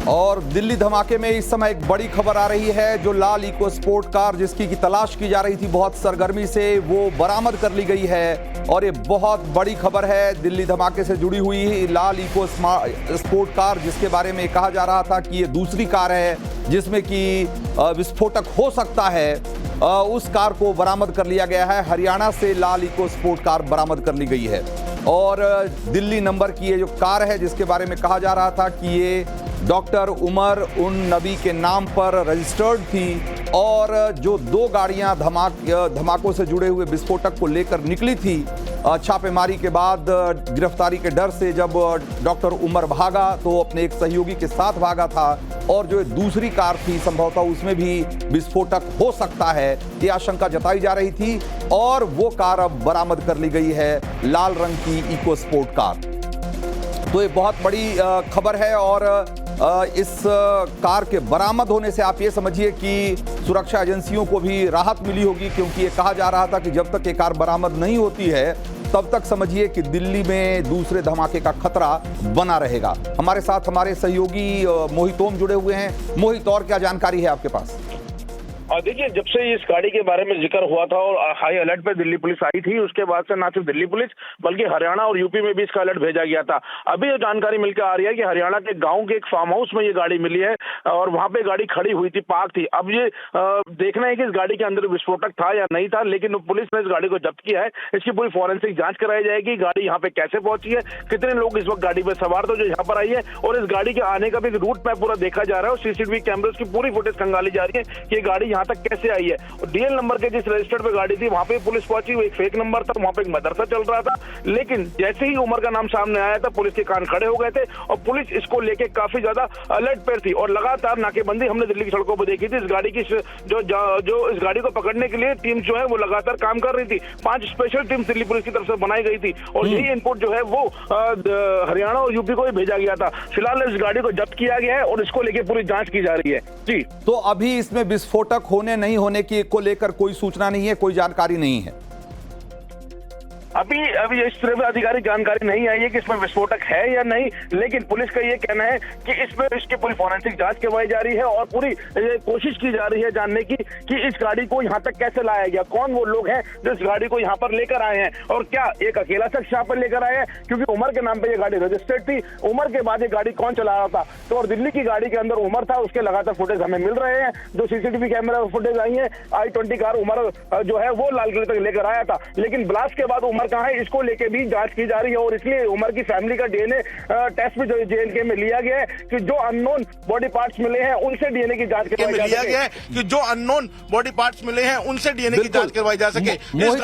और दिल्ली धमाके में इस समय एक बड़ी खबर आ रही है। जो लाल इको स्पोर्ट कार जिसकी की तलाश की जा रही थी बहुत सरगर्मी से, वो बरामद कर ली गई है। और ये बहुत बड़ी खबर है दिल्ली धमाके से जुड़ी हुई। लाल इको स्पोर्ट कार जिसके बारे में कहा जा रहा था कि ये दूसरी कार है जिसमें कि विस्फोटक हो सकता है, उस कार को बरामद कर लिया गया है। हरियाणा से लाल इको स्पोर्ट कार बरामद कर ली गई है और दिल्ली नंबर की ये जो कार है जिसके बारे में कहा जा रहा था कि ये डॉक्टर उमर उन नबी के नाम पर रजिस्टर्ड थी और जो दो गाड़ियां धमाकों से जुड़े हुए विस्फोटक को लेकर निकली थी, छापेमारी के बाद गिरफ्तारी के डर से जब डॉक्टर उमर भागा तो अपने एक सहयोगी के साथ भागा था और जो दूसरी कार थी संभवतः उसमें भी विस्फोटक हो सकता है, ये आशंका जताई जा रही थी और वो कार अब बरामद कर ली गई है, लाल रंग की इको स्पोर्ट कार। तो ये बहुत बड़ी खबर है और इस कार के बरामद होने से आप ये समझिए कि सुरक्षा एजेंसियों को भी राहत मिली होगी, क्योंकि ये कहा जा रहा था कि जब तक ये कार बरामद नहीं होती है तब तक समझिए कि दिल्ली में दूसरे धमाके का खतरा बना रहेगा। हमारे साथ हमारे सहयोगी मोहित ओम जुड़े हुए हैं। मोहित, और क्या जानकारी है आपके पास? और देखिए, जब से इस गाड़ी के बारे में जिक्र हुआ था और हाई अलर्ट पे दिल्ली पुलिस आई थी, उसके बाद से ना सिर्फ दिल्ली पुलिस बल्कि हरियाणा और यूपी में भी इसका अलर्ट भेजा गया था। अभी ये जानकारी मिलकर आ रही है कि हरियाणा के गांव के एक फार्म हाउस में ये गाड़ी मिली है और वहां पे गाड़ी खड़ी हुई थी, पार्क थी। अब ये देखना है कि इस गाड़ी के अंदर विस्फोटक था या नहीं था, लेकिन पुलिस ने इस गाड़ी को जब्त किया है। इसकी पूरी फॉरेंसिक जांच कराई जाएगी। गाड़ी यहाँ पे कैसे पहुंची है, कितने लोग इस वक्त गाड़ी पे सवार थे जो यहाँ पर आई है, और इस गाड़ी के आने का भी रूट मैप पूरा देखा जा रहा है और सीसीटीवी कैमरे की पूरी फुटेज खंगाली जा रही है कि ये गाड़ी यहाँ तक कैसे आई है। डीएल नंबर के जिस रजिस्टर्ड पे गाड़ी थी वहां पे पुलिस पहुंची, वो एक फेक नंबर था, वहां पे एक मदरसा चल रहा था। लेकिन जैसे ही उमर का नाम सामने आया था पुलिस के कान खड़े हो गए थे और पुलिस इसको लेके काफी ज्यादा अलर्ट पर थी और लगातार नाकेबंदी हमने दिल्ली की सड़कों पर देखी थी। इस गाड़ी की जो इस गाड़ी को पकड़ने के लिए टीम जो है वो लगातार काम कर रही थी। 5 स्पेशल टीम दिल्ली पुलिस की तरफ से बनाई गई थी और यही इनपुट जो है वो हरियाणा और यूपी को भी भेजा गया था। फिलहाल इस गाड़ी को जब्त किया गया है और इसको लेकर पूरी जांच की जा रही है। जी, तो अभी इसमें विस्फोटक होने नहीं होने की को लेकर कोई सूचना नहीं है, कोई जानकारी नहीं है। अभी इस तरह से आधिकारिक जानकारी नहीं आई है कि इसमें विस्फोटक है या नहीं, लेकिन पुलिस का ये कहना है कि इसमें इसकी पूरी फॉरेंसिक जांच करवाई जा रही है और पूरी कोशिश की जा रही है जानने की कि इस गाड़ी को यहाँ तक कैसे लाया गया, कौन वो लोग हैं जो इस गाड़ी को यहाँ पर लेकर आए हैं और क्या एक अकेला शख्स यहाँ पर लेकर आए हैं, क्योंकि उमर के नाम पर यह गाड़ी रजिस्टर्ड थी। उमर के बाद ये गाड़ी कौन चला रहा था, तो और दिल्ली की गाड़ी के अंदर उमर था, उसके लगातार फुटेज हमें मिल रहे हैं। जो सीसीटीवी कैमरा फुटेज आई है, i20 कार उमर जो है वो लाल किले तक लेकर आया था, लेकिन ब्लास्ट के बाद उमर कहाँ है इसको लेके भी जांच की जा रही है और इसलिए उमर की फैमिली का डीएनए टेस्ट भी जो जेएनके में लिया गया है कि जो अननोन बॉडी पार्ट्स मिले हैं उनसे डीएनए की जांच करवाई जा सके। कि जो अननोन बॉडी पार्ट्स मिले हैं उनसे डीएनए की जांच करवाई जा सके। मोहित,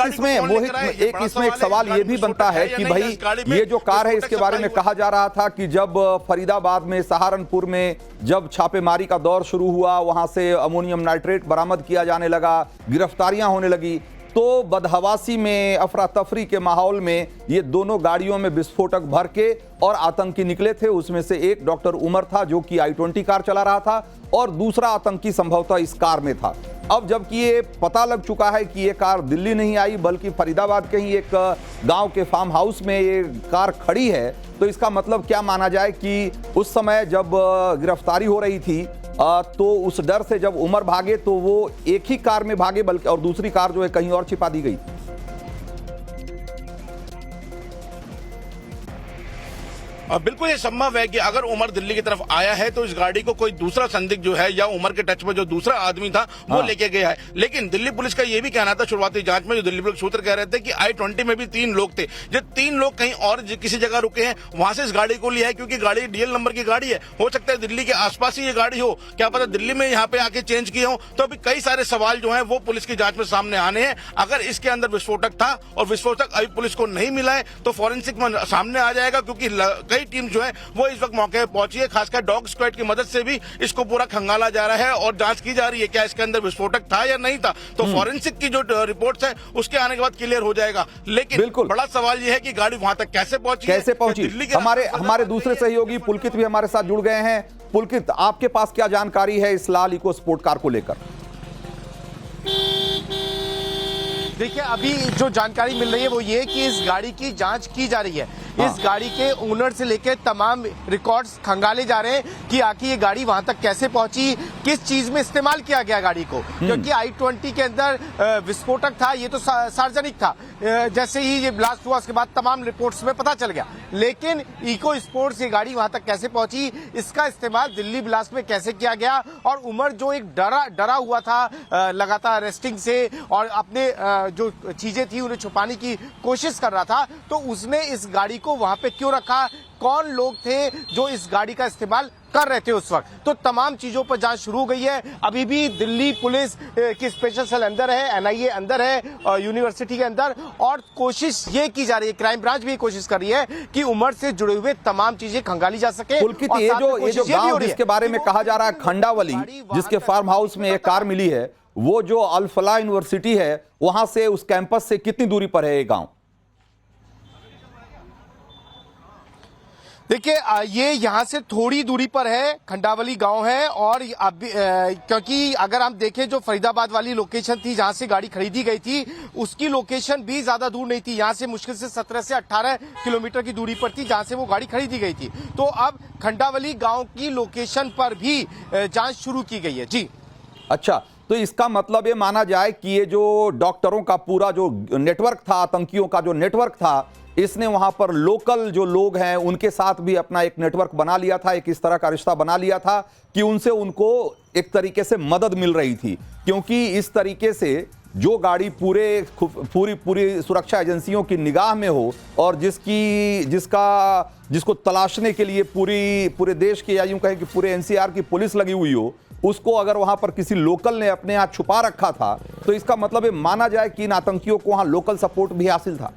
इसमें एक सवाल ये भी बनता है कि भाई ये जो कार है इसके बारे में कहा जा रहा था कि जब फरीदाबाद में, सहारनपुर में जब छापेमारी का दौर शुरू हुआ, वहां से अमोनियम नाइट्रेट बरामद किया जाने लगा, गिरफ्तारियां होने लगी, तो बदहवासी में, अफरा तफरी के माहौल में ये दोनों गाड़ियों में विस्फोटक भर के और आतंकी निकले थे। उसमें से एक डॉक्टर उमर था जो कि i20 कार चला रहा था और दूसरा आतंकी संभवतः इस कार में था। अब जबकि ये पता लग चुका है कि ये कार दिल्ली नहीं आई बल्कि फरीदाबाद के ही एक गांव के फार्म हाउस में ये कार खड़ी है, तो इसका मतलब क्या माना जाए कि उस समय जब गिरफ्तारी हो रही थी तो उस डर से जब उमर भागे तो वो एक ही कार में भागे, बल्कि और दूसरी कार जो है कहीं और छिपा दी गई। बिल्कुल ये संभव है कि अगर उमर दिल्ली की तरफ आया है तो इस गाड़ी को कोई दूसरा संदिग्ध जो है या उमर के टच में जो दूसरा आदमी था वो लेके गया है। लेकिन दिल्ली पुलिस का ये भी कहना था शुरुआती जांच में, जो दिल्ली पुलिस सूत्र कह रहे थे कि i20 में भी 3 लोग थे, जो 3 लोग कहीं और किसी जगह रुके हैं, वहां से इस गाड़ी को लिया है क्योंकि गाड़ी डीएल नंबर की गाड़ी है। हो सकता है दिल्ली के आसपास ही ये गाड़ी हो, क्या पता दिल्ली में यहाँ पे आके चेंज किए हो। तो अभी कई सारे सवाल जो है वो पुलिस की जांच में सामने आने हैं। अगर इसके अंदर विस्फोटक था और विस्फोटक अभी पुलिस को नहीं मिला है तो फॉरेंसिक में सामने आ जाएगा, क्योंकि कई टीम जो है वो इस वक्त मौके पर पहुंची है। खासकर डॉग स्क्वाड की मदद से भी इसको पूरा खंगाला जा रहा है और जांच की जा रही है क्या इसके अंदर विस्फोटक था या नहीं था। तो फॉरेंसिक की जो रिपोर्ट्स है उसके आने के बाद क्लियर हो जाएगा। लेकिन बड़ा सवाल यह है कि गाड़ी वहां तक कैसे पहुंची। हमारे दूसरे सहयोगी पुलकित भी हमारे साथ जुड़ गए हैं। पुलकित, आपके पास क्या जानकारी है इस लाल इको स्पोर्ट कार को लेकर? देखिए, अभी जो जानकारी मिल रही है वो ये कि इस गाड़ी की जांच की जा रही है। इस गाड़ी के ओनर से लेकर तमाम रिकॉर्ड्स खंगाले जा रहे हैं कि आखिर ये गाड़ी वहां तक कैसे पहुंची, किस चीज में इस्तेमाल किया गया गाड़ी को, क्योंकि i20 के अंदर विस्फोटक था, ये तो सार्वजनिक था। जैसे ही ये ब्लास्ट हुआ उसके बाद तमाम रिपोर्ट्स में पता चल गया, लेकिन इको स्पोर्ट्स ये गाड़ी वहां तक कैसे पहुंची, इसका इस्तेमाल दिल्ली ब्लास्ट में कैसे किया गया, और उमर जो एक डरा हुआ था लगातार अरेस्टिंग से और अपने जो चीजें थी उन्हें छुपाने की कोशिश कर रहा था, तो उसने इस गाड़ी को वहां पे क्यों रखा, कौन लोग थे जो इस गाड़ी का इस्तेमाल कर रहे थे उस वक्त, तो तमाम चीजों पर जांच शुरू हो गई है। अभी भी दिल्ली पुलिस की स्पेशल सेल अंदर है, एनआईए अंदर है यूनिवर्सिटी के अंदर, और कोशिश ये की जा रही है, क्राइम ब्रांच भी कोशिश कर रही है कि उमर से जुड़े हुए तमाम चीजें खंगाली जा सके। पुलकित, ये जो गांव जिसके बारे में कहा जा रहा है खंडावली, जिसके फार्म हाउस में एक कार मिली है, वो जो अल फलाह यूनिवर्सिटी है वहां से, उस कैंपस से कितनी दूरी पर है ये गांव? देखिए ये यहाँ से थोड़ी दूरी पर है, खंडावली गांव है, और अभी क्योंकि अगर हम देखें जो फरीदाबाद वाली लोकेशन थी जहां से गाड़ी खरीदी गई थी, उसकी लोकेशन भी ज्यादा दूर नहीं थी, यहाँ से मुश्किल से 17 से 18 किलोमीटर की दूरी पर थी जहां से वो गाड़ी खरीदी गई थी। तो अब खंडावली गांव की लोकेशन पर भी जांच शुरू की गई है। जी अच्छा, तो इसका मतलब ये माना जाए कि ये जो डॉक्टरों का पूरा जो नेटवर्क था, आतंकियों का जो नेटवर्क था, इसने वहां पर लोकल जो लोग हैं उनके साथ भी अपना एक नेटवर्क बना लिया था, एक इस तरह का रिश्ता बना लिया था कि उनसे उनको एक तरीके से मदद मिल रही थी, क्योंकि इस तरीके से जो गाड़ी पूरी सुरक्षा एजेंसियों की निगाह में हो और जिसको तलाशने के लिए पूरे देश की, या यूं कहें कि पूरे एनसीआर की पुलिस लगी हुई हो, उसको अगर वहां पर किसी लोकल ने अपने यहां छुपा रखा था, तो इसका मतलब ये माना जाए कि इन आतंकियों को वहां लोकल सपोर्ट भी हासिल था।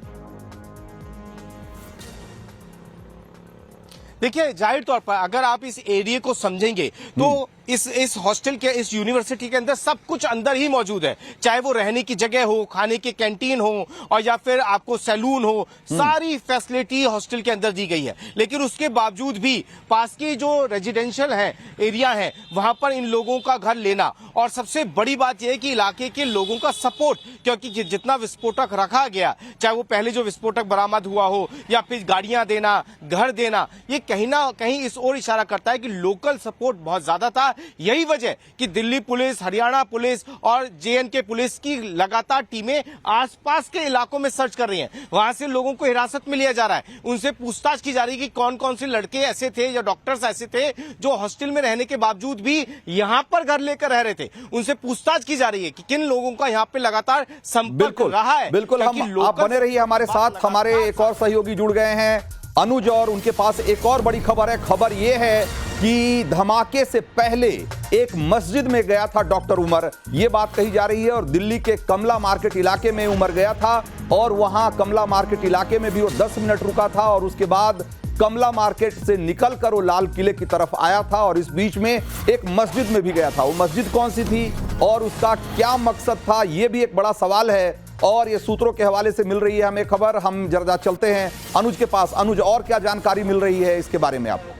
देखिए जाहिर तौर पर अगर आप इस एरिया को समझेंगे तो इस हॉस्टल के, इस यूनिवर्सिटी के अंदर सब कुछ अंदर ही मौजूद है, चाहे वो रहने की जगह हो, खाने की कैंटीन हो, और या फिर आपको सैलून हो, सारी फैसिलिटी हॉस्टल के अंदर दी गई है। लेकिन उसके बावजूद भी पास के जो रेजिडेंशियल है एरिया है वहां पर इन लोगों का घर लेना, और सबसे बड़ी बात यह है कि इलाके के लोगों का सपोर्ट, क्योंकि जितना विस्फोटक रखा गया, चाहे वो पहले जो विस्फोटक बरामद हुआ हो या फिर गाड़ियां देना, घर देना, ये कहीं ना कहीं इस ओर इशारा करता है कि लोकल सपोर्ट बहुत ज्यादा था। यही वजह कि दिल्ली पुलिस, हरियाणा पुलिस और जेएनके पुलिस की लगातार टीमें आसपास के इलाकों में सर्च कर रही हैं। वहां से लोगों को हिरासत में लिया जा रहा है, उनसे पूछताछ की जा रही है कि कौन कौन से लड़के ऐसे थे या डॉक्टर्स ऐसे थे जो हॉस्टल में रहने के बावजूद भी यहां पर घर लेकर रह रहे थे। उनसे पूछताछ की जा रही है कि किन लोगों का यहां पर लगातार संपर्क रहा है। बिल्कुल, आप बने रहिए हमारे साथ। हमारे एक और सहयोगी जुड़ गए हैं, अनुज, और उनके पास एक और बड़ी खबर है। खबर यह है कि धमाके से पहले एक मस्जिद में गया था डॉक्टर उमर, यह बात कही जा रही है, और दिल्ली के कमला मार्केट इलाके में उमर गया था, और वहां कमला मार्केट इलाके में भी वो 10 मिनट रुका था, और उसके बाद कमला मार्केट से निकलकर वो लाल किले की तरफ आया था, और इस बीच में एक मस्जिद में भी गया था। वो मस्जिद कौन सी थी और उसका क्या मकसद था, यह भी एक बड़ा सवाल है, और ये सूत्रों के हवाले से मिल रही है हमें खबर। हम जरा चलते हैं अनुज के पास। अनुज, और क्या जानकारी मिल रही है इसके बारे में आपको?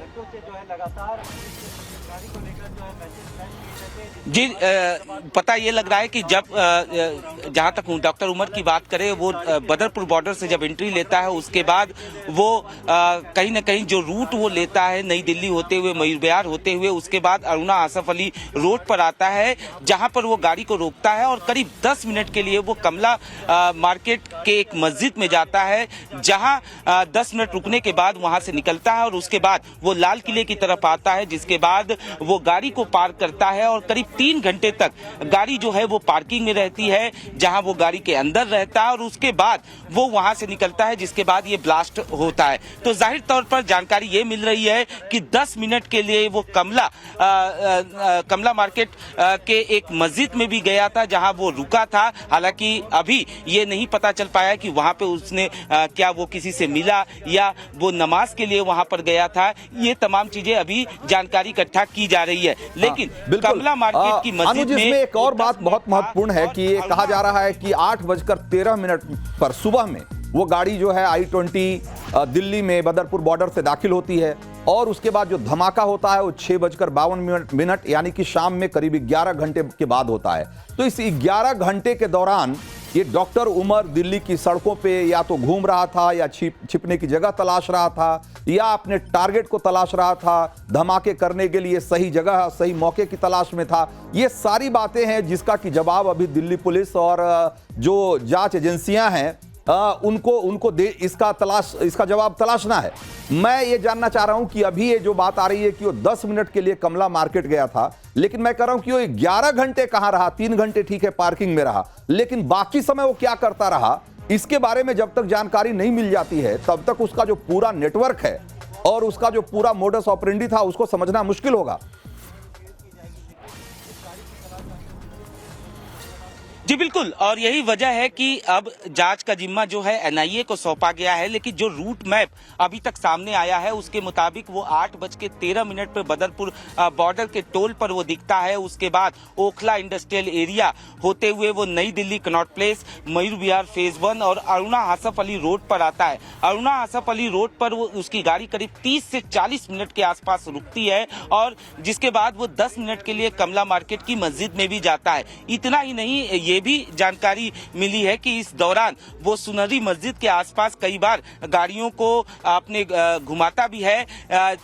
जी पता ये लग रहा है कि जब जहां तक डॉक्टर उमर की बात करें, वो बदरपुर बॉर्डर से जब एंट्री लेता है, उसके बाद वो कहीं ना कहीं जो रूट वो लेता है नई दिल्ली होते हुए, मयूर विहार होते हुए, उसके बाद अरुणा आसफ अली रोड पर आता है, जहां पर वो गाड़ी को रोकता है और करीब 10 मिनट के लिए वो कमला मार्केट के एक मस्जिद में जाता है, जहां 10 मिनट रुकने के बाद वहां से निकलता है और उसके बाद वो लाल किले की तरफ आता है, जिसके बाद वो गाड़ी को पार्क करता है और करीब 3 घंटे तक गाड़ी जो है वो पार्किंग में रहती है, जहां वो गाड़ी के अंदर रहता है, और उसके बाद वो वहां से निकलता है, जिसके बाद ये ब्लास्ट होता है। तो जाहिर तौर पर जानकारी ये मिल रही है कि 10 मिनट के लिए वो कमला मार्केट के एक मस्जिद में भी गया था, जहां वो रुका था। हालांकि अभी ये नहीं पता चल पाया कि वहां पे उसने क्या वो किसी से मिला या वो नमाज के लिए वहां पर गया था। ये तमाम चीजें अभी जानकारी इकट्ठा की जा रही है। लेकिन कमला मार्केट की मस्जिद में एक और बात बहुत महत्वपूर्ण है कि ये कहा जा रहा है कि 8:13 पर सुबह में वो गाड़ी जो है i20 दिल्ली में बदरपुर बॉर्डर से दाखिल होती है, और उसके बाद जो धमाका होता है वो 6:52 यानी कि शाम में करीब 11 घंटे के बाद होता है। तो इस 11 घंटे के दौरान ये डॉक्टर उमर दिल्ली की सड़कों पे या तो घूम रहा था या छिपने की जगह तलाश रहा था या अपने टारगेट को तलाश रहा था, धमाके करने के लिए सही जगह सही मौके की तलाश में था। ये सारी बातें हैं जिसका कि जवाब अभी दिल्ली पुलिस और जो जांच एजेंसियां हैं उनको इसका जवाब तलाशना है। मैं ये जानना चाह रहा हूं कि अभी ये जो बात आ रही है कि वो 10 मिनट के लिए कमला मार्केट गया था, लेकिन मैं कह रहा हूं कि वो 11 घंटे कहां रहा। 3 घंटे ठीक है पार्किंग में रहा, लेकिन बाकी समय वो क्या करता रहा, इसके बारे में जब तक जानकारी नहीं मिल जाती है तब तक उसका जो पूरा नेटवर्क है और उसका जो पूरा मोडस ऑपरेंडी था उसको समझना मुश्किल होगा। जी बिल्कुल, और यही वजह है कि अब जांच का जिम्मा जो है एनआईए को सौंपा गया है। लेकिन जो रूट मैप अभी तक सामने आया है उसके मुताबिक वो 8:13 पर बदरपुर बॉर्डर के टोल पर वो दिखता है। उसके बाद ओखला इंडस्ट्रियल एरिया होते हुए वो नई Delhi Connaught place, Mayur Vihar phase 1 और अरुणा आसफ अली रोड पर आता है। अरुणा आसफ अली रोड पर वो उसकी गाड़ी करीब 30 से 40 मिनट के आसपास रुकती है और जिसके बाद वो 10 मिनट के लिए कमला मार्केट की मस्जिद में भी जाता है। इतना ही नहीं, ये भी जानकारी मिली है कि इस दौरान वो सुनहरी मस्जिद के आसपास कई बार गाड़ियों को अपने घुमाता भी है।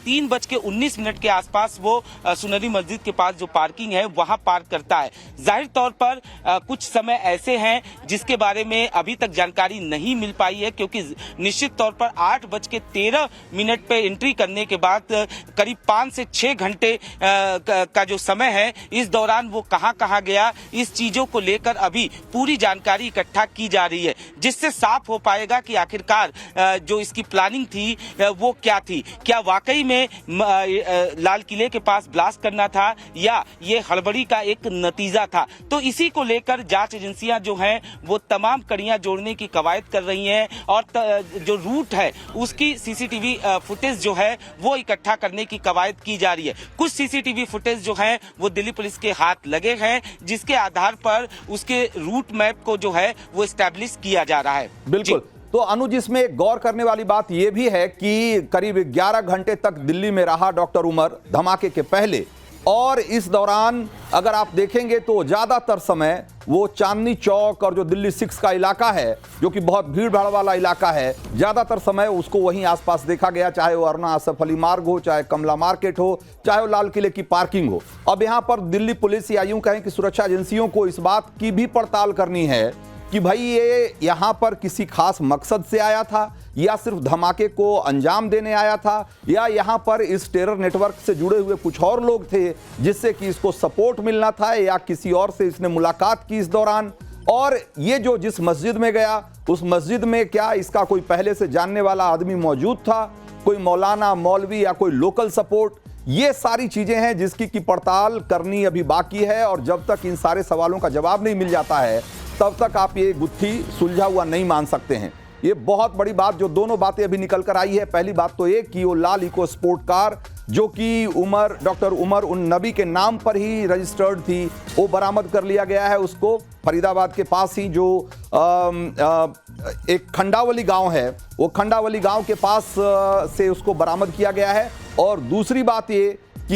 3:19 के आसपास वो सुनहरी मस्जिद के पास जो पार्किंग है वहां पार्क करता है। जाहिर तौर पर कुछ समय ऐसे हैं जिसके बारे में अभी तक जानकारी नहीं मिल पाई है, क्योंकि निश्चित तौर पर 8:13 पे एंट्री करने के बाद करीब 5 से 6 घंटे का जो समय है, इस दौरान वो कहां गया, इस चीजों को लेकर अभी पूरी जानकारी इकट्ठा की जा रही है, जिससे साफ हो पाएगा कि आखिरकार जो इसकी प्लानिंग थी वो क्या थी। क्या वाकई में लाल किले के पास ब्लास्ट करना था या ये हड़बड़ी का एक नतीजा था। तो इसी को लेकर जांच एजेंसियां जो हैं वो तमाम कड़ियां जोड़ने की कवायद कर रही हैं और जो रूट है उसकी सीसीटीवी फुटेज जो है वो इकट्ठा करने की कवायद की जा रही है। कुछ सीसीटीवी फुटेज जो है वो दिल्ली पुलिस के हाथ लगे हैं, जिसके आधार पर उसके रूट मैप को जो है वो एस्टैब्लिश किया जा रहा है। बिल्कुल। तो अनुज, इसमें एक गौर करने वाली बात यह भी है कि करीब 11 घंटे तक दिल्ली में रहा डॉक्टर उमर धमाके के पहले, और इस दौरान अगर आप देखेंगे तो ज्यादातर समय वो चांदनी चौक और जो दिल्ली 6 का इलाका है, जो कि बहुत भीड़ भाड़ वाला इलाका है, ज्यादातर समय उसको वहीं आसपास देखा गया, चाहे वो अरुणा आसफ अली मार्ग हो, चाहे कमला मार्केट हो, चाहे वो लाल किले की पार्किंग हो। अब यहां पर दिल्ली पुलिस या यूं कहें कि सुरक्षा एजेंसियों को इस बात की भी पड़ताल करनी है कि भाई ये यहां पर किसी खास मकसद से आया था या सिर्फ धमाके को अंजाम देने आया था, या यहां पर इस टेरर नेटवर्क से जुड़े हुए कुछ और लोग थे जिससे कि इसको सपोर्ट मिलना था, या किसी और से इसने मुलाकात की इस दौरान। और ये जो जिस मस्जिद में गया उस मस्जिद में क्या इसका कोई पहले से जानने वाला आदमी मौजूद था, कोई मौलाना मौलवी या कोई लोकल सपोर्ट। ये सारी चीजें हैं जिसकी की पड़ताल करनी अभी बाकी है, और जब तक इन सारे सवालों का जवाब नहीं मिल जाता है तब तक आप ये गुत्थी सुलझा हुआ नहीं मान सकते हैं। ये बहुत बड़ी बात, जो दोनों बातें अभी निकल कर आई है, पहली बात तो ये कि वो लाल इको स्पोर्ट कार जो कि डॉक्टर उमर उन नबी के नाम पर ही रजिस्टर्ड थी, वो बरामद कर लिया गया है। उसको फरीदाबाद के पास ही जो एक खंडावली गांव है, वो खंडावली गांव के पास से उसको बरामद किया गया है। और दूसरी बात ये कि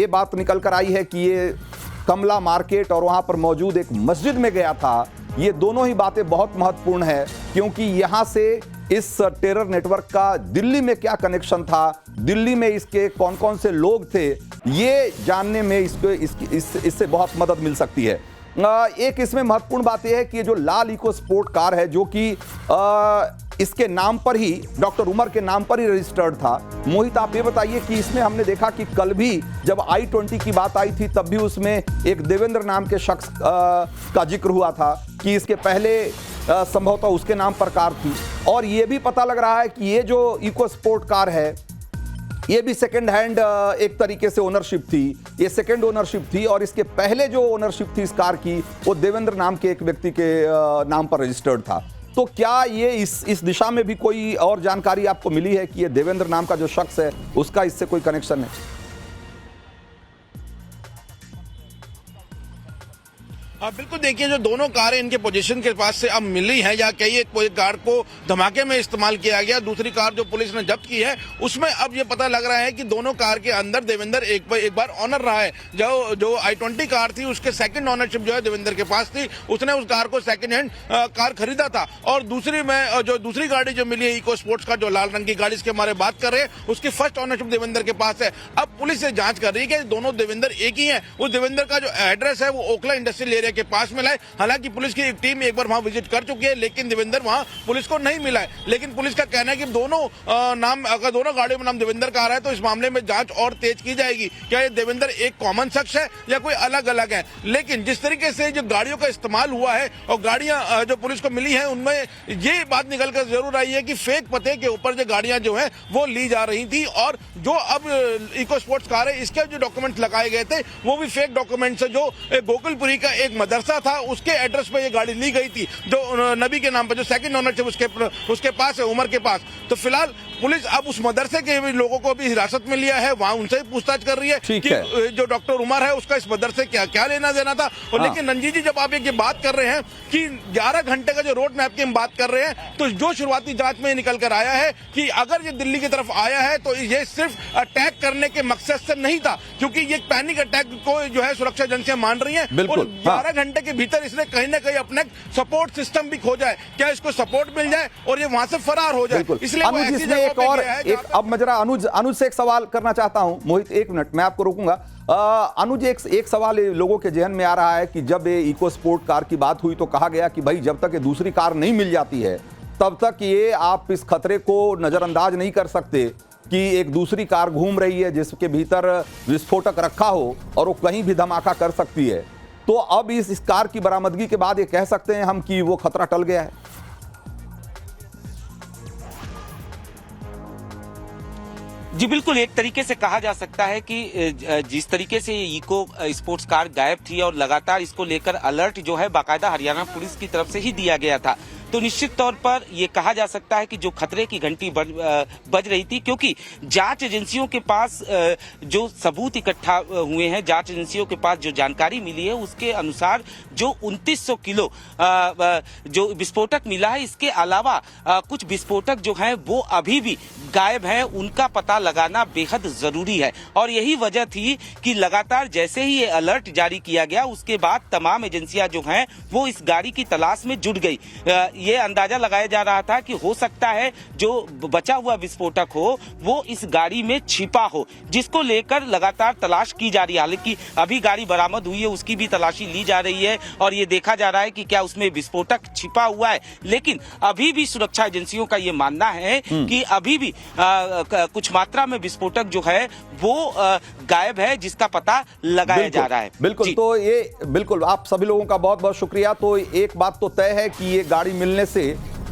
ये बात निकल कर आई है कि ये कमला मार्केट और वहां पर मौजूद एक मस्जिद में गया था। ये दोनों ही बातें बहुत महत्वपूर्ण है, क्योंकि यहां से इस टेरर नेटवर्क का दिल्ली में क्या कनेक्शन था, दिल्ली में इसके कौन कौन से लोग थे, ये जानने में इससे बहुत मदद मिल सकती है। एक इसमें महत्वपूर्ण बात यह है कि ये जो लाल इको स्पोर्ट कार है, जो कि इसके नाम पर ही, डॉक्टर उमर के नाम पर ही रजिस्टर्ड था। मोहित, आप ये बताइए कि इसमें हमने देखा कि कल भी जब I-20 की बात आई थी तब भी उसमें एक देवेंद्र नाम के शख्स का जिक्र हुआ था कि इसके पहले संभवतः उसके नाम पर कार थी। और ये भी पता लग रहा है कि ये जो इको स्पोर्ट कार है ये भी सेकंड हैंड एक तरीके से ओनरशिप थी, ये सेकंड ओनरशिप थी, और इसके पहले जो ओनरशिप थी इस कार की वो देवेंद्र नाम के एक व्यक्ति के नाम पर रजिस्टर्ड था। तो क्या ये इस दिशा में भी कोई और जानकारी आपको मिली है कि ये देवेंद्र नाम का जो शख्स है उसका इससे कोई कनेक्शन है? बिल्कुल देखिए, जो दोनों कारें इनके पोजीशन के पास से अब मिली हैं या कई एक कार को धमाके में इस्तेमाल किया गया, दूसरी कार जो पुलिस ने जब्त की है उसमें अब ये पता लग रहा है कि दोनों कार के अंदर देवेंद्र एक बार ऑनर रहा है। जो i20 कार थी उसके सेकंड ऑनरशिप जो है देवेंद्र के पास थी, उसने उस कार को सेकंड हैंड कार खरीदा था। और दूसरी गाड़ी जो मिली है इको स्पोर्ट्स का, जो लाल रंग की गाड़ी इसके हमारे बात कर रहे हैं, उसकी फर्स्ट ऑनरशिप देवेंद्र के पास है। अब पुलिस ये जांच कर रही है कि दोनों देवेंद्र एक ही है। उस देवेंद्र का जो एड्रेस है वो ओखला इंडस्ट्रियल एरिया के पास मिला है। हालांकि पुलिस की एक टीम एक बार वहां विजिट कर चुकी है, लेकिन देवेंद्र वहां पुलिस को नहीं मिला है। लेकिन पुलिस का कहना है कि अगर दोनों गाड़ियों में नाम देवेंद्र का आ रहा है तो इस मामले में जांच और तेज की जाएगी। क्या ये देवेंद्र एक कॉमन शख्स है या कोई अलग अलग है? लेकिन जिस तरीके से जो गाड़ियों का इस्तेमाल हुआ है और गाड़ियां जो पुलिस को मिली है, उनमें ये बात निकल कर जरूर आई है कि फेक पते के ऊपर जो गाड़ियां जो है वो ली जा रही थी। और जो अब इको स्पोर्ट्स कार है, इसके जो डॉक्यूमेंट लगाए गए थे वो भी फेक डॉक्यूमेंट्स है। जो गोकुलपुरी का एक मदरसा था उसके एड्रेस पे ये गाड़ी ली गई थी, जो नबी के नाम पर, जो सेकंड ओनरशिप उसके पास है, उमर के पास। तो फिलहाल पुलिस अब उस मदरसे के भी लोगों को भी हिरासत में लिया है, वहां उनसे भी पूछताछ कर रही है कि जो डॉक्टर उमर है उसका इस मदरसे क्या लेना देना था। और लेकिन रंजीत जी, जब आप ये बात कर रहे हैं कि 11 घंटे का जो रोड मैप की हम बात कर रहे हैं, तो जो शुरुआती जांच में निकल कर आया है कि अगर ये दिल्ली की तरफ आया है तो ये सिर्फ अटैक करने के मकसद से नहीं था, क्योंकि ये पैनिक अटैक को जो है सुरक्षा एजेंसियां मान रही हैं। और 12 घंटे के भीतर इसने कहीं ना कहीं अपने सपोर्ट सिस्टम भी खोजा है, क्या इसको सपोर्ट मिल जाए और ये वहां से फरार हो जाए। इसलिए अब मैं जरा अनुज से एक सवाल करना चाहता हूं। मोहित, एक मिनट मैं आपको रोकूंगा। अनुज, एक सवाल लोगों के जहन में आ रहा है कि जब ये इको स्पोर्ट कार की बात हुई तो कहा गया कि भाई जब तक ये दूसरी कार नहीं मिल जाती है तब तक ये आप इस खतरे को नजरअंदाज नहीं कर सकते कि एक दूसरी कार घूम रही है जिसके भीतर विस्फोटक रखा हो और वो कहीं भी धमाका कर सकती है। तो अब इस कार की बरामदगी के बाद ये कह सकते हैं हम कि वो खतरा टल गया है? जी बिल्कुल, एक तरीके से कहा जा सकता है कि जिस तरीके से इको स्पोर्ट्स कार गायब थी और लगातार इसको लेकर अलर्ट जो है बाकायदा हरियाणा पुलिस की तरफ से ही दिया गया था, तो निश्चित तौर पर यह कहा जा सकता है कि जो खतरे की घंटी बज रही थी, क्योंकि जांच एजेंसियों के पास जो सबूत इकट्ठा हुए हैं, जांच एजेंसियों के पास जो जानकारी मिली है उसके अनुसार जो 2900 किलो जो विस्फोटक मिला है, इसके अलावा कुछ विस्फोटक जो हैं वो अभी भी गायब हैं, उनका पता लगाना बेहद जरूरी है। और यही वजह थी कि लगातार जैसे ही ये अलर्ट जारी किया गया उसके बाद तमाम एजेंसियां जो हैं वो इस गाड़ी की तलाश में जुट गई। ये अंदाजा लगाया जा रहा था कि हो सकता है जो बचा हुआ विस्फोटक हो वो इस गाड़ी में छिपा हो, जिसको लेकर लगातार तलाश की जा रही है। हालांकि अभी गाड़ी बरामद हुई है, उसकी भी तलाशी ली जा रही है और ये देखा जा रहा है कि क्या उसमें विस्फोटक छिपा हुआ है। लेकिन अभी भी सुरक्षा एजेंसियों का ये मानना है कि अभी भी कुछ मात्रा में विस्फोटक जो है वो गायब है, जिसका पता लगाया जा रहा है। बिल्कुल, तो ये बिल्कुल आप सभी लोगों का बहुत बहुत शुक्रिया। तो एक बात तो तय है कि ये गाड़ी मिलने से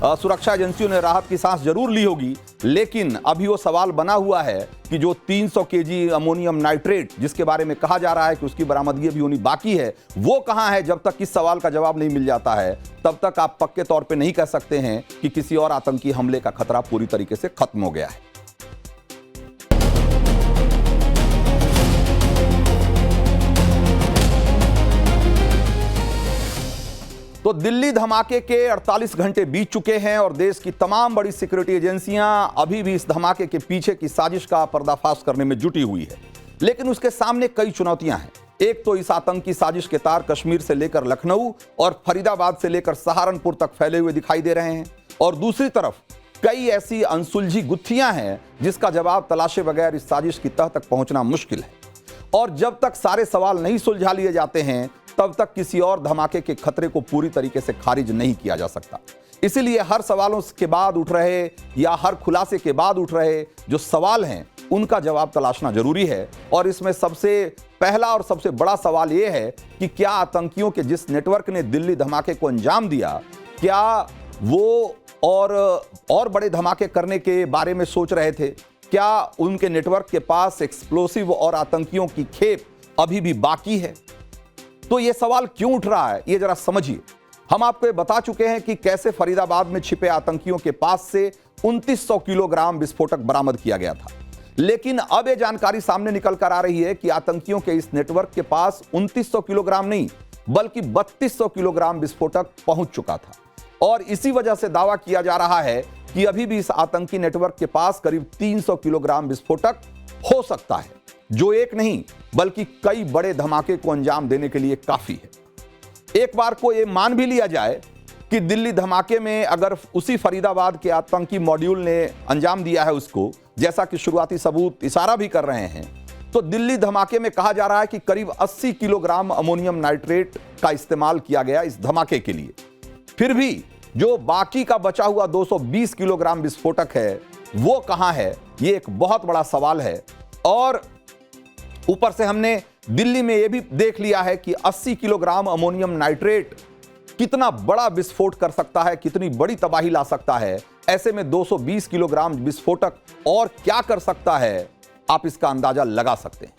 सुरक्षा एजेंसियों ने राहत की सांस जरूर ली होगी, लेकिन अभी वो सवाल बना हुआ है कि जो 300 केजी अमोनियम नाइट्रेट जिसके बारे में कहा जा रहा है कि उसकी बरामदगी भी होनी बाकी है, वो कहां है? जब तक इस सवाल का जवाब नहीं मिल जाता है तब तक आप पक्के तौर पे नहीं कह सकते हैं कि किसी और आतंकी हमले का खतरा पूरी तरीके से खत्म हो गया है। तो दिल्ली धमाके के 48 घंटे बीत चुके हैं और देश की तमाम बड़ी सिक्योरिटी एजेंसियां अभी भी इस धमाके के पीछे की साजिश का पर्दाफाश करने में जुटी हुई है, लेकिन उसके सामने कई चुनौतियां हैं। एक तो इस आतंकी साजिश के तार कश्मीर से लेकर लखनऊ और फरीदाबाद से लेकर सहारनपुर तक फैले हुए दिखाई दे रहे हैं, और दूसरी तरफ कई ऐसी अनसुलझी गुत्थियां हैं जिसका जवाब तलाशे बगैर इस साजिश की तह तक पहुंचना मुश्किल है। और जब तक सारे सवाल नहीं सुलझा लिए जाते हैं तब तक किसी और धमाके के खतरे को पूरी तरीके से खारिज नहीं किया जा सकता। इसीलिए हर सवालों के बाद उठ रहे या हर खुलासे के बाद उठ रहे जो सवाल हैं उनका जवाब तलाशना जरूरी है। और इसमें सबसे पहला और सबसे बड़ा सवाल यह है कि क्या आतंकियों के जिस नेटवर्क ने दिल्ली धमाके को अंजाम दिया, क्या वो और बड़े धमाके करने के बारे में सोच रहे थे? क्या उनके नेटवर्क के पास एक्सप्लोसिव और आतंकियों की खेप अभी भी बाकी है? तो यह सवाल क्यों उठ रहा है, ये जरा समझिए। हम आपको ये बता चुके हैं कि कैसे फरीदाबाद में छिपे आतंकियों के पास से 2900 किलोग्राम विस्फोटक बरामद किया गया था, लेकिन अब यह जानकारी सामने निकल कर आ रही है कि आतंकियों के इस नेटवर्क के पास 2900 किलोग्राम नहीं बल्कि 3200 किलोग्राम विस्फोटक पहुंच चुका था। और इसी वजह से दावा किया जा रहा है कि अभी भी इस आतंकी नेटवर्क के पास करीब 300 किलोग्राम विस्फोटक हो सकता है, जो एक नहीं बल्कि कई बड़े धमाके को अंजाम देने के लिए काफी है। एक बार को यह मान भी लिया जाए कि दिल्ली धमाके में अगर उसी फरीदाबाद के आतंकी मॉड्यूल ने अंजाम दिया है उसको, जैसा कि शुरुआती सबूत इशारा भी कर रहे हैं, तो दिल्ली धमाके में कहा जा रहा है कि करीब 80 किलोग्राम अमोनियम नाइट्रेट का इस्तेमाल किया गया इस धमाके के लिए। फिर भी जो बाकी का बचा हुआ 220 किलोग्राम विस्फोटक है वो कहां है, ये एक बहुत बड़ा सवाल है। और ऊपर से हमने दिल्ली में यह भी देख लिया है कि 80 किलोग्राम अमोनियम नाइट्रेट कितना बड़ा विस्फोट कर सकता है, कितनी बड़ी तबाही ला सकता है। ऐसे में 220 किलोग्राम विस्फोटक और क्या कर सकता है, आप इसका अंदाजा लगा सकते हैं।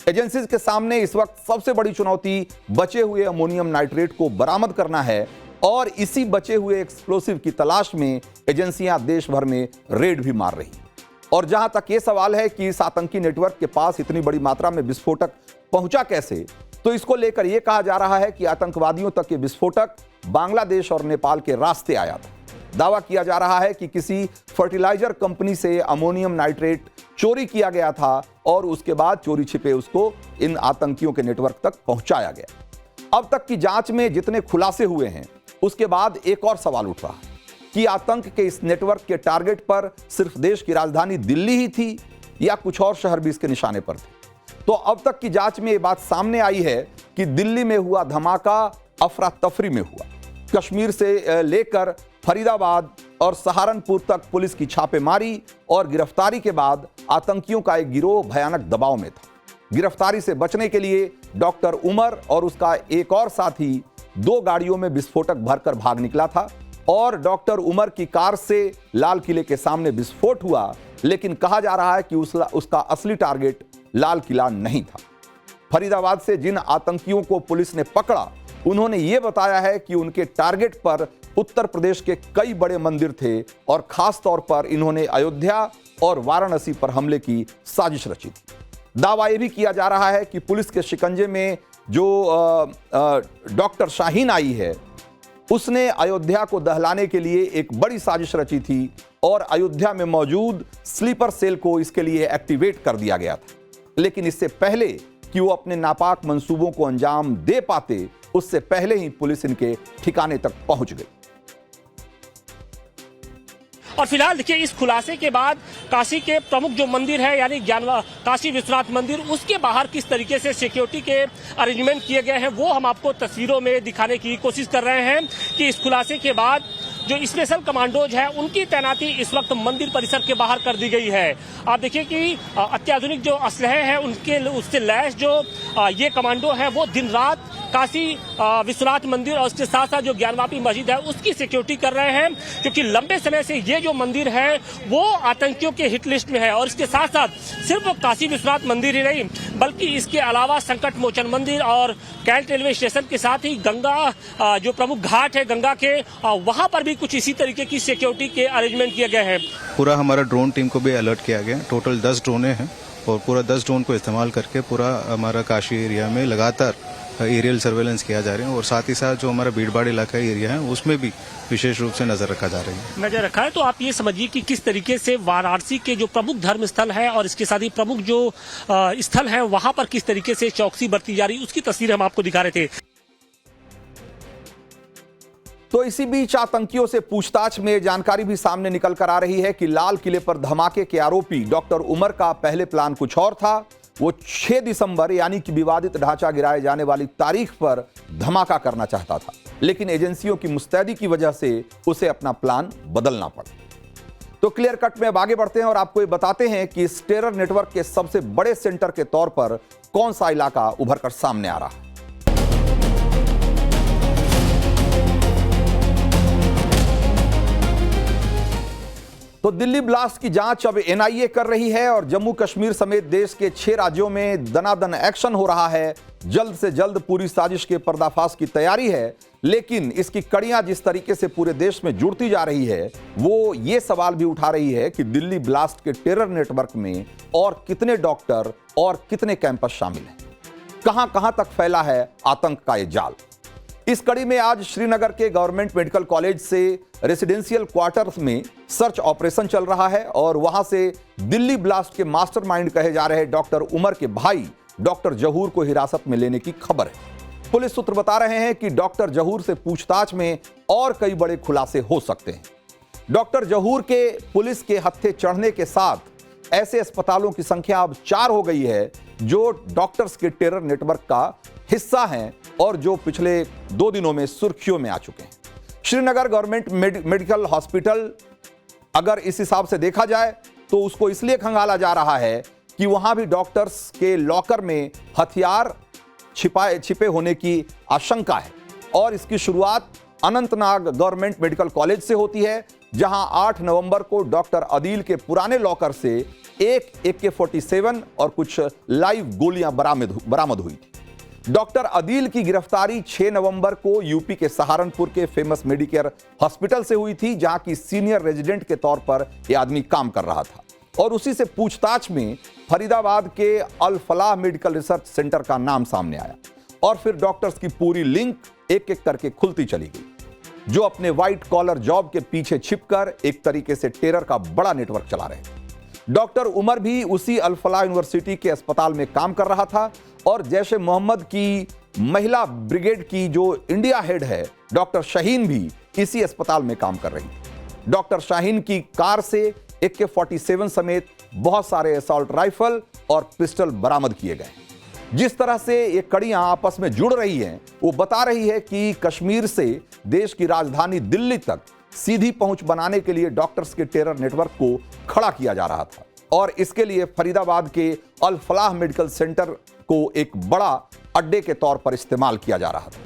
एजेंसीज के सामने इस वक्त सबसे बड़ी चुनौती बचे हुए अमोनियम नाइट्रेट को बरामद करना है और इसी बचे हुए एक्सप्लोसिव की तलाश में एजेंसियां देश भर में रेड भी मार रही हैं। और जहां तक यह सवाल है कि इस आतंकी नेटवर्क के पास इतनी बड़ी मात्रा में विस्फोटक पहुंचा कैसे, तो इसको लेकर यह कहा जा रहा है कि आतंकवादियों तक ये विस्फोटक बांग्लादेश और नेपाल के रास्ते आया था। दावा किया जा रहा है कि किसी फर्टिलाइजर कंपनी से अमोनियम नाइट्रेट चोरी किया गया था और उसके बाद चोरी छिपे उसको इन आतंकियों के नेटवर्क तक पहुंचाया गया। अब तक की जांच में जितने खुलासे हुए हैं उसके बाद एक और सवाल उठ रहा है कि आतंक के इस नेटवर्क के टारगेट पर सिर्फ देश की राजधानी दिल्ली ही थी या कुछ और शहर भी इसके निशाने पर थे। तो अब तक की जांच में यह बात सामने आई है कि दिल्ली में हुआ धमाका अफरा तफरी में हुआ। कश्मीर से लेकर फरीदाबाद और सहारनपुर तक पुलिस की छापेमारी और गिरफ्तारी के बाद आतंकियों का एक गिरोह भयानक दबाव में था। गिरफ्तारी से बचने के लिए डॉक्टर उमर और उसका एक और साथी 2 गाड़ियों में विस्फोटक भरकर भाग निकला था और डॉक्टर उमर की कार से लाल किले के सामने विस्फोट हुआ, लेकिन कहा जा रहा है कि उसका असली टारगेट लाल किला नहीं था। फरीदाबाद से जिन आतंकियों को पुलिस ने पकड़ा उन्होंने यह बताया है कि उनके टारगेट पर उत्तर प्रदेश के कई बड़े मंदिर थे और खास तौर पर इन्होंने अयोध्या और वाराणसी पर हमले की साजिश रची थी। दावा यह भी किया जा रहा है कि पुलिस के शिकंजे में जो डॉक्टर शाहीन आई है उसने अयोध्या को दहलाने के लिए एक बड़ी साजिश रची थी और अयोध्या में मौजूद स्लीपर सेल को इसके लिए एक्टिवेट कर दिया गया था। लेकिन इससे पहले कि वो अपने नापाक मंसूबों को अंजाम दे पाते, उससे पहले ही पुलिस इनके ठिकाने तक पहुंच गई। और फिलहाल देखिए इस खुलासे के बाद काशी के प्रमुख जो मंदिर है यानी काशी विश्वनाथ मंदिर, उसके बाहर किस तरीके से सिक्योरिटी के अरेंजमेंट किए गए हैं वो हम आपको तस्वीरों में दिखाने की कोशिश कर रहे हैं कि इस खुलासे के बाद जो स्पेशल कमांडोज हैं उनकी तैनाती इस वक्त मंदिर परिसर के बाहर कर दी गई है। आप देखिए कि अत्याधुनिक जो असलहे हैं उनके उससे लैस जो ये कमांडो हैं वो दिन रात काशी विश्वनाथ मंदिर और उसके साथ साथ जो ज्ञानवापी मस्जिद है उसकी सिक्योरिटी कर रहे हैं, क्योंकि लंबे समय से ये जो मंदिर है वो आतंकियों के हिट लिस्ट में है। और इसके साथ साथ सिर्फ काशी विश्वनाथ मंदिर ही नहीं बल्कि इसके अलावा संकट मोचन मंदिर और कैंट रेलवे स्टेशन के साथ ही गंगा जो प्रमुख घाट है गंगा के वहां पर भी कुछ इसी तरीके की सिक्योरिटी के अरेंजमेंट किए गए हैं। पूरा हमारा ड्रोन टीम को भी अलर्ट किया गया। टोटल 10 ड्रोने हैं और पूरा 10 ड्रोन को इस्तेमाल करके पूरा हमारा काशी एरिया में लगातार एरियल सर्वेलेंस किया जा रहे हैं और साथ ही साथ जो हमारा भीड़भाड़ इलाका एरिया है उसमें भी विशेष रूप से नजर रखा जा रही है। नजर रखा है तो आप ये समझिए कि किस तरीके से वाराणसी के जो प्रमुख धर्म स्थल है और इसके साथ ही प्रमुख जो स्थल है वहां पर किस तरीके से चौकसी बरती जा रही, उसकी तस्वीर हम आपको दिखा रहे थे। तो इसी बीच आतंकियों से पूछताछ में जानकारी भी सामने निकल कर आ रही है कि लाल किले पर धमाके के आरोपी डॉक्टर उमर का पहले प्लान कुछ और था। वो 6 दिसंबर यानी कि विवादित ढांचा गिराए जाने वाली तारीख पर धमाका करना चाहता था, लेकिन एजेंसियों की मुस्तैदी की वजह से उसे अपना प्लान बदलना पड़ा। तो क्लियर कट में अब आगे बढ़ते हैं और आपको ये बताते हैं कि इस टेरर नेटवर्क के सबसे बड़े सेंटर के तौर पर कौन सा इलाका उभर कर सामने आ रहा है। तो दिल्ली ब्लास्ट की जांच अब एनआईए कर रही है और जम्मू कश्मीर समेत देश के 6 राज्यों में दनादन एक्शन हो रहा है। जल्द से जल्द पूरी साजिश के पर्दाफाश की तैयारी है, लेकिन इसकी कड़ियां जिस तरीके से पूरे देश में जुड़ती जा रही है वो ये सवाल भी उठा रही है कि दिल्ली ब्लास्ट के टेरर नेटवर्क में और कितने डॉक्टर और कितने कैंपस शामिल हैं, कहां कहां तक फैला है आतंक का ये जाल। इस कड़ी में आज श्रीनगर के गवर्नमेंट मेडिकल कॉलेज से रेसिडेंशियल क्वार्टर्स में सर्च ऑपरेशन चल रहा है और वहां से दिल्ली ब्लास्ट के मास्टरमाइंड कहे जा रहे डॉक्टर उमर के भाई डॉक्टर जहूर को हिरासत में लेने की खबर है। पुलिस सूत्र बता रहे हैं कि डॉक्टर जहूर से पूछताछ में और कई बड़े खुलासे हो सकते हैं। डॉक्टर जहूर के पुलिस के हत्थे चढ़ने के साथ ऐसे अस्पतालों की संख्या अब 4 हो गई है जो डॉक्टर्स के टेरर नेटवर्क का हिस्सा हैं और जो पिछले 2 दिनों में सुर्खियों में आ चुके हैं। श्रीनगर गवर्नमेंट मेडिकल हॉस्पिटल अगर इस हिसाब से देखा जाए तो उसको इसलिए खंगाला जा रहा है कि वहां भी डॉक्टर्स के लॉकर में हथियार छिपे होने की आशंका है और इसकी शुरुआत अनंतनाग गवर्नमेंट मेडिकल कॉलेज से होती है, जहां 8 नवंबर को डॉक्टर अदील के पुराने लॉकर से एक AK-47 और कुछ लाइव गोलियां बरामद हुई थी। डॉक्टर अदील की गिरफ्तारी 6 नवंबर को यूपी के सहारनपुर के फेमस मेडिकेयर हॉस्पिटल से हुई थी, जहां की सीनियर रेजिडेंट के तौर पर यह आदमी काम कर रहा था और उसी से पूछताछ में फरीदाबाद के अल फलाह मेडिकल रिसर्च सेंटर का नाम सामने आया और फिर डॉक्टर्स की पूरी लिंक एक एक करके खुलती चली गई, जो अपने व्हाइट कॉलर जॉब के पीछे छिपकर एक तरीके से टेरर का बड़ा नेटवर्क चला रहे थे। डॉक्टर उमर भी उसी अल फलाह यूनिवर्सिटी के अस्पताल में काम कर रहा था और जैश ए मोहम्मद की महिला ब्रिगेड की जो इंडिया हेड है डॉक्टर शाहीन भी इसी अस्पताल में काम कर रही थी। डॉक्टर शाहीन की कार से AK-47 समेत बहुत सारे असॉल्ट राइफल और पिस्टल बरामद किए गए। जिस तरह से ये कड़ियां आपस में जुड़ रही हैं, वो बता रही है कि कश्मीर से देश की राजधानी दिल्ली तक सीधी पहुंच बनाने के लिए डॉक्टर्स के टेरर नेटवर्क को खड़ा किया जा रहा था और इसके लिए फरीदाबाद के अल फलाह मेडिकल सेंटर को एक बड़ा अड्डे के तौर पर इस्तेमाल किया जा रहा था।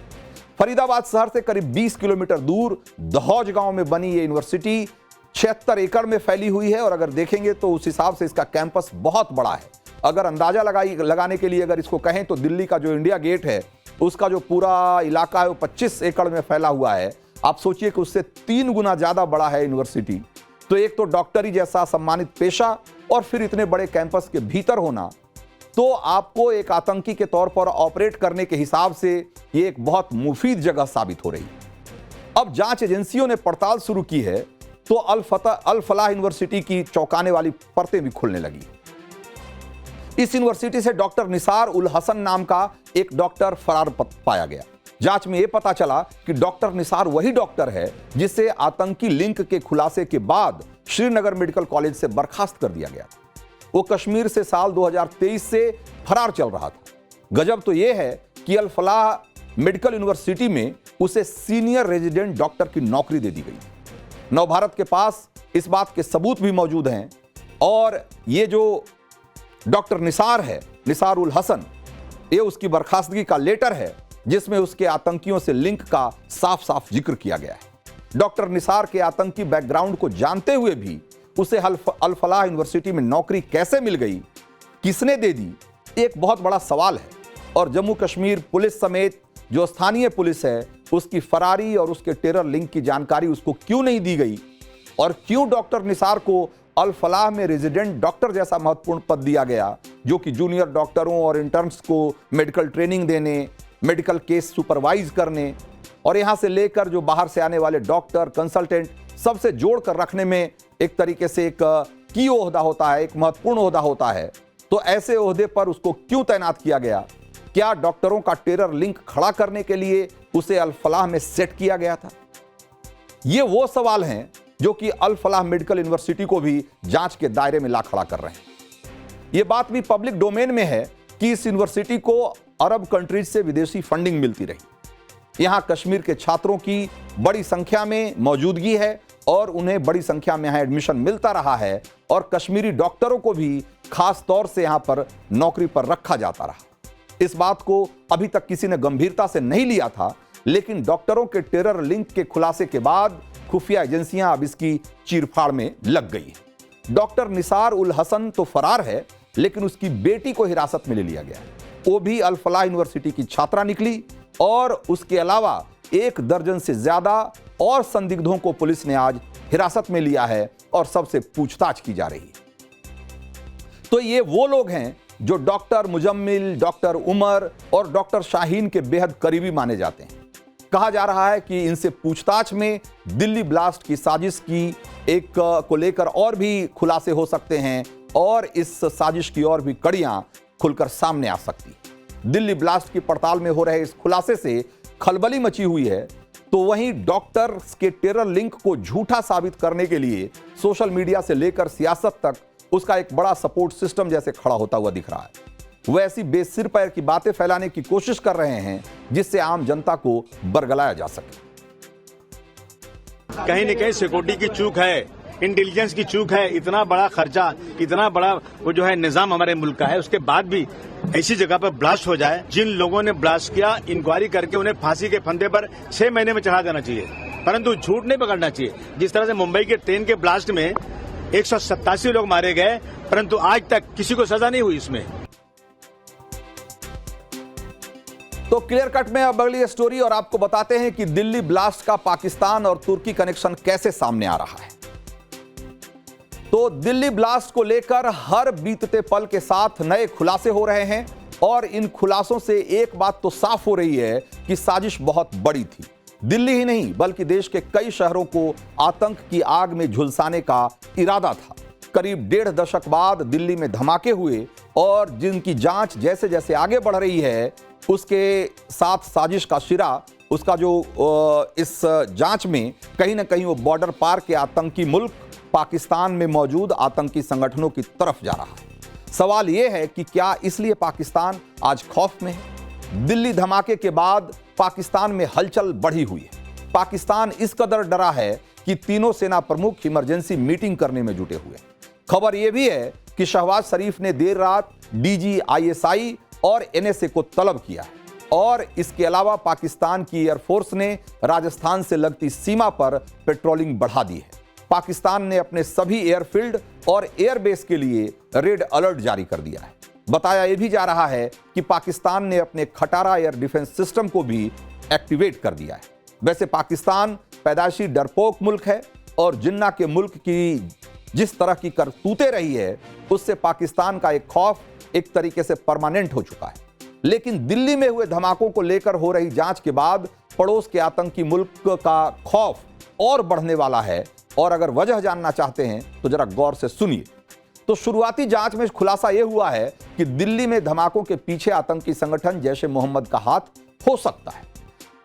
फरीदाबाद शहर से करीब 20 किलोमीटर दूर दहौज गांव में बनी ये यूनिवर्सिटी 76 एकड़ में फैली हुई है और अगर देखेंगे तो उस हिसाब से इसका कैंपस बहुत बड़ा है। अगर अंदाजा लगाने के लिए अगर इसको कहें तो दिल्ली का जो इंडिया गेट है उसका जो पूरा इलाका है वो 25 एकड़ में फैला हुआ है। आप सोचिए कि उससे 3 गुना ज्यादा बड़ा है यूनिवर्सिटी। तो एक तो डॉक्टरी जैसा सम्मानित पेशा और फिर इतने बड़े कैंपस के भीतर होना, तो आपको एक आतंकी के तौर पर ऑपरेट करने के हिसाब से ये एक बहुत मुफीद जगह साबित हो रही है। अब जांच एजेंसियों ने पड़ताल शुरू की है तो अल फलाह यूनिवर्सिटी की चौंकाने वाली परतें भी खुलने लगी। इस यूनिवर्सिटी से डॉक्टर निसार उल हसन नाम का एक डॉक्टर फरार पाया गया। जांच में यह पता चला कि डॉक्टर निसार वही डॉक्टर है जिसे आतंकी लिंक के खुलासे के बाद श्रीनगर मेडिकल कॉलेज से बर्खास्त कर दिया गया। वो कश्मीर से साल 2023 से फरार चल रहा था। गजब तो यह है कि अल फलाह मेडिकल यूनिवर्सिटी में उसे सीनियर रेजिडेंट डॉक्टर की नौकरी दे दी गई। नवभारत के पास इस बात के सबूत भी मौजूद हैं और ये जो डॉक्टर निसार है, निसार उल हसन, ये उसकी बर्खास्तगी का लेटर है जिसमें उसके आतंकियों से लिंक का साफ साफ जिक्र किया गया है। डॉक्टर निसार के आतंकी बैकग्राउंड को जानते हुए भी उसे अल फलाह यूनिवर्सिटी में नौकरी कैसे मिल गई, किसने दे दी, एक बहुत बड़ा सवाल है। और जम्मू कश्मीर पुलिस समेत जो स्थानीय पुलिस है उसकी फरारी और उसके टेरर लिंक की जानकारी उसको क्यों नहीं दी गई और क्यों डॉक्टर निसार को अल फलाह में रेजिडेंट डॉक्टर जैसा महत्वपूर्ण पद दिया गया, जो कि जूनियर डॉक्टरों और इंटर्न्स को मेडिकल ट्रेनिंग देने, मेडिकल केस सुपरवाइज करने और यहां से लेकर जो बाहर से आने वाले डॉक्टर, कंसल्टेंट सबसे जोड़कर रखने में एक तरीके से एक की ओहदा होता है, एक महत्वपूर्ण ओहदा होता है। तो ऐसे ओहदे पर उसको क्यों तैनात किया गया? क्या डॉक्टरों का टेरर लिंक खड़ा करने के लिए उसे अल फलाह में सेट किया गया था? ये वो सवाल हैं जो कि अल फलाह मेडिकल यूनिवर्सिटी को भी जांच के दायरे में ला खड़ा कर रहे हैं। यह बात भी पब्लिक डोमेन में है कि इस यूनिवर्सिटी को अरब कंट्रीज से विदेशी फंडिंग मिलती रही। यहां कश्मीर के छात्रों की बड़ी संख्या में मौजूदगी है और उन्हें बड़ी संख्या में यहां एडमिशन मिलता रहा है और कश्मीरी डॉक्टरों को भी खास तौर से यहां पर नौकरी पर रखा जाता रहा। इस बात को अभी तक किसी ने गंभीरता से नहीं लिया था, लेकिन डॉक्टरों के टेरर लिंक के खुलासे के बाद खुफिया एजेंसियां अब इसकी चीरफाड़ में लग गई हैं। डॉक्टर निसार उल हसन तो फरार है, लेकिन उसकी बेटी को हिरासत में ले लिया गया। वो भी अल फलाह यूनिवर्सिटी की छात्रा निकली और उसके अलावा 1 दर्जन से ज्यादा और संदिग्धों को पुलिस ने आज हिरासत में लिया है और सबसे पूछताछ की जा रही है। तो ये वो लोग हैं जो डॉक्टर मुजम्मिल, डॉक्टर उमर और डॉक्टर शाहीन के बेहद करीबी माने जाते हैं। कहा जा रहा है कि इनसे पूछताछ में दिल्ली ब्लास्ट की साजिश की एक को लेकर और भी खुलासे हो सकते हैं और इस साजिश की और भी कड़ियां खुलकर सामने आ सकती हैं। दिल्ली ब्लास्ट की पड़ताल में हो रहे इस खुलासे से खलबली मची हुई है, तो वहीं डॉक्टर्स के टेरर लिंक को झूठा साबित करने के लिए सोशल मीडिया से लेकर सियासत तक उसका एक बड़ा सपोर्ट सिस्टम जैसे खड़ा होता हुआ दिख रहा है। वो ऐसी बेसिर पैर की बातें फैलाने की कोशिश कर रहे हैं जिससे आम जनता को बरगलाया जा सके। कहीं न कहीं सिक्योरिटी की चूक है, इंटेलिजेंस की चूक है। इतना बड़ा खर्चा, इतना बड़ा वो जो है निजाम हमारे मुल्क का है, उसके बाद भी ऐसी जगह पर ब्लास्ट हो जाए। जिन लोगों ने ब्लास्ट किया, इंक्वायरी करके उन्हें फांसी के फंदे पर 6 महीने में चढ़ा देना चाहिए, परंतु झूठ नहीं पकड़ना चाहिए। जिस तरह से मुंबई के ट्रेन के ब्लास्ट में 187 लोग मारे गए, परंतु आज तक किसी को सजा नहीं हुई इसमें। तो क्लियर कट में अब अगली स्टोरी और आपको बताते हैं कि दिल्ली ब्लास्ट का पाकिस्तान और तुर्की कनेक्शन कैसे सामने आ रहा है। तो दिल्ली ब्लास्ट को लेकर हर बीतते पल के साथ नए खुलासे हो रहे हैं और इन खुलासों से एक बात तो साफ हो रही है कि साजिश बहुत बड़ी थी। दिल्ली ही नहीं बल्कि देश के कई शहरों को आतंक की आग में झुलसाने का इरादा था। करीब 1.5 दशक बाद दिल्ली में धमाके हुए और जिनकी जांच जैसे जैसे आगे बढ़ रही है उसके साथ साजिश का शिरा, उसका जो इस जांच में कहीं ना कहीं वो बॉर्डर पार के आतंकी मुल्क पाकिस्तान में मौजूद आतंकी संगठनों की तरफ जा रहा है। सवाल यह है कि क्या इसलिए पाकिस्तान आज खौफ में है? दिल्ली धमाके के बाद पाकिस्तान में हलचल बढ़ी हुई है। पाकिस्तान इस कदर डरा है कि तीनों सेना प्रमुख इमरजेंसी मीटिंग करने में जुटे हुए हैं। खबर यह भी है कि शहबाज शरीफ ने देर रात डीजी ISI और NSA को तलब किया है और इसके अलावा पाकिस्तान की एयरफोर्स ने राजस्थान से लगती सीमा पर पेट्रोलिंग बढ़ा दी है। पाकिस्तान ने अपने सभी एयरफील्ड और एयरबेस के लिए रेड अलर्ट जारी कर दिया है। बताया यह भी जा रहा है कि पाकिस्तान ने अपने खटारा एयर डिफेंस सिस्टम को भी एक्टिवेट कर दिया है। वैसे पाकिस्तान पैदाइशी डरपोक मुल्क है और जिन्ना के मुल्क की जिस तरह की करतूतें रही है उससे पाकिस्तान का एक खौफ एक तरीके से परमानेंट हो चुका है। लेकिन दिल्ली में हुए धमाकों को लेकर हो रही जांच के बाद पड़ोस के आतंकी मुल्क का खौफ और बढ़ने वाला है और अगर वजह जानना चाहते हैं तो जरा गौर से सुनिए। तो शुरुआती जांच में खुलासा यह हुआ है कि दिल्ली में धमाकों के पीछे आतंकी संगठन जैश ए मोहम्मद का हाथ हो सकता है।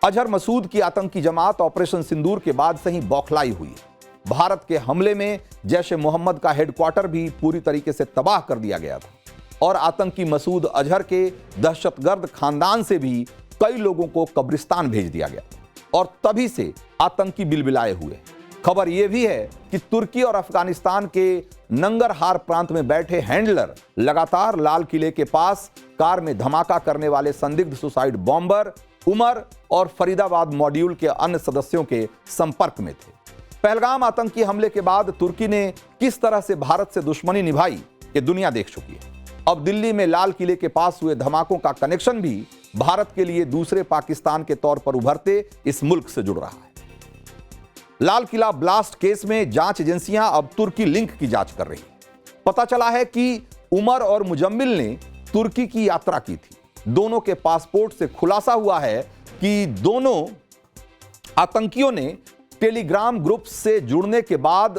अजहर मसूद की आतंकी जमात ऑपरेशन सिंदूर के बाद से ही बौखलाई हुई है। भारत के हमले में जैश ए मोहम्मद का हेडक्वार्टर भी पूरी तरीके से तबाह कर दिया गया था और आतंकी मसूद अजहर के दहशतगर्द खानदान से भी कई लोगों को कब्रिस्तान भेज दिया गया और तभी से आतंकी बिलबिलाए हुए। खबर यह भी है कि तुर्की और अफगानिस्तान के नंगरहार प्रांत में बैठे हैंडलर लगातार लाल किले के पास कार में धमाका करने वाले संदिग्ध सुसाइड बॉम्बर उमर और फरीदाबाद मॉड्यूल के अन्य सदस्यों के संपर्क में थे। पहलगाम आतंकी हमले के बाद तुर्की ने किस तरह से भारत से दुश्मनी निभाई ये दुनिया देख चुकी है। अब दिल्ली में लाल किले के पास हुए धमाकों का कनेक्शन भी भारत के लिए दूसरे पाकिस्तान के तौर पर उभरते इस मुल्क से जुड़ रहा है। लाल किला ब्लास्ट केस में जांच एजेंसियां अब तुर्की लिंक की जांच कर रही हैं। पता चला है कि उमर और मुजम्मिल ने तुर्की की यात्रा की थी। दोनों के पासपोर्ट से खुलासा हुआ है कि दोनों आतंकियों ने टेलीग्राम ग्रुप से जुड़ने के बाद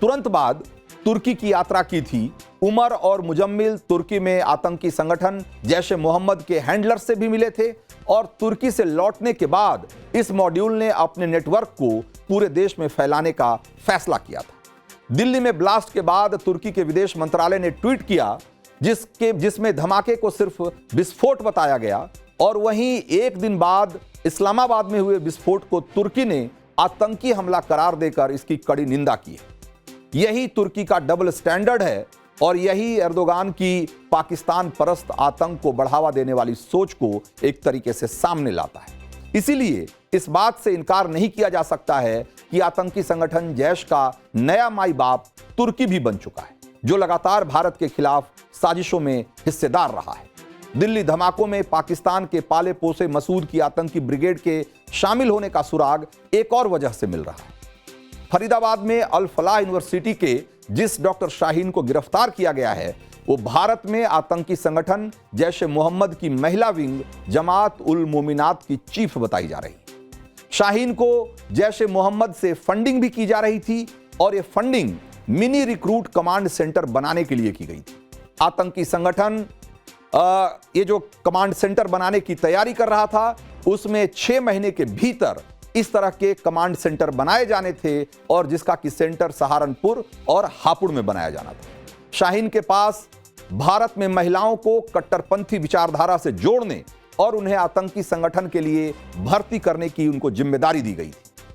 तुरंत बाद तुर्की की यात्रा की थी। उमर और मुजम्मिल तुर्की में आतंकी संगठन जैश ए मोहम्मद के हैंडलर से भी मिले थे और तुर्की से लौटने के बाद इस मॉड्यूल ने अपने नेटवर्क को पूरे देश में फैलाने का फैसला किया था। दिल्ली में ब्लास्ट के बाद तुर्की के विदेश मंत्रालय ने ट्वीट किया जिसमें धमाके को सिर्फ विस्फोट बताया गया और वहीं एक दिन बाद इस्लामाबाद में हुए विस्फोट को तुर्की ने आतंकी हमला करार देकर इसकी कड़ी निंदा की है। यही तुर्की का डबल स्टैंडर्ड है और यही एर्दोगान की पाकिस्तान परस्त आतंक को बढ़ावा देने वाली सोच को एक तरीके से सामने लाता है। इसीलिए इस बात से इनकार नहीं किया जा सकता है कि आतंकी संगठन जैश का नया माई बाप तुर्की भी बन चुका है, जो लगातार भारत के खिलाफ साजिशों में हिस्सेदार रहा है। दिल्ली धमाकों में पाकिस्तान के पाले पोसे मसूद की आतंकी ब्रिगेड के शामिल होने का सुराग एक और वजह से मिल रहा है। फरीदाबाद में अल फलाह यूनिवर्सिटी के जिस डॉक्टर शाहीन को गिरफ्तार किया गया है वो भारत में आतंकी संगठन जैश ए मोहम्मद की महिला विंग जमात उल मोमिनात की चीफ बताई जा रही है। शाहीन को जैश ए मोहम्मद से फंडिंग भी की जा रही थी और ये funding mini recruit command centre बनाने के लिए की गई थी। आतंकी संगठन ये जो कमांड सेंटर बनाने की तैयारी कर रहा था, उसमें 6 महीने के भीतर इस तरह के कमांड सेंटर बनाए जाने थे और जिसका कि सेंटर सहारनपुर और हापुड़ में बनाया जाना था। शाहीन के पास भारत में महिलाओं को कट्टरपंथी विचारधारा से जोड़ने और उन्हें आतंकी संगठन के लिए भर्ती करने की उनको जिम्मेदारी दी गई थी।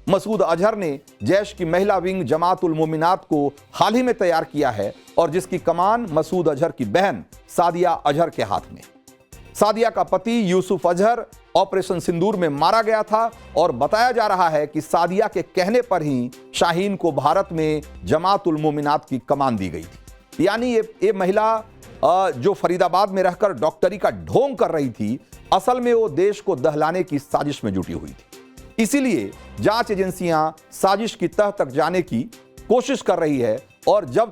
मसूद अजहर ने जैश की महिला विंग जमात उल मोमिनात को हाल ही में तैयार किया है और जिसकी कमान मसूद अजहर की बहन सादिया अजहर के हाथ में। सादिया का पति यूसुफ अजहर ऑपरेशन सिंदूर में मारा गया था और बताया जा रहा है कि सादिया के कहने पर ही शाहीन को भारत में जमात उल मोमिनात की कमान दी गई थी। यानी ये महिला जो फरीदाबाद में रहकर डॉक्टरी का ढोंग कर रही थी, असल में वो देश को दहलाने की साजिश में जुटी हुई थी। इसीलिए जांच एजेंसियां साजिश की तह तक जाने की कोशिश कर रही है और जब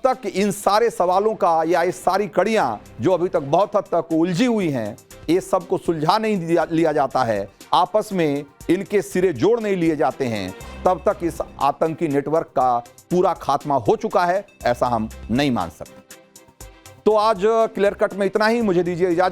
तक इन सारे सवालों का या ये सारी कड़ियां जो अभी तक बहुत हद तक उलझी हुई हैं, ये सबको सुलझा नहीं लिया जाता है, आपस में इनके सिरे जोड़ नहीं लिए जाते हैं, तब तक इस आतंकी नेटवर्क का पूरा खात्मा हो चुका है, ऐसा हम नहीं मान सकते। तो आज क्लियर कट में इतना ही। मुझे दीजिए इजाजत।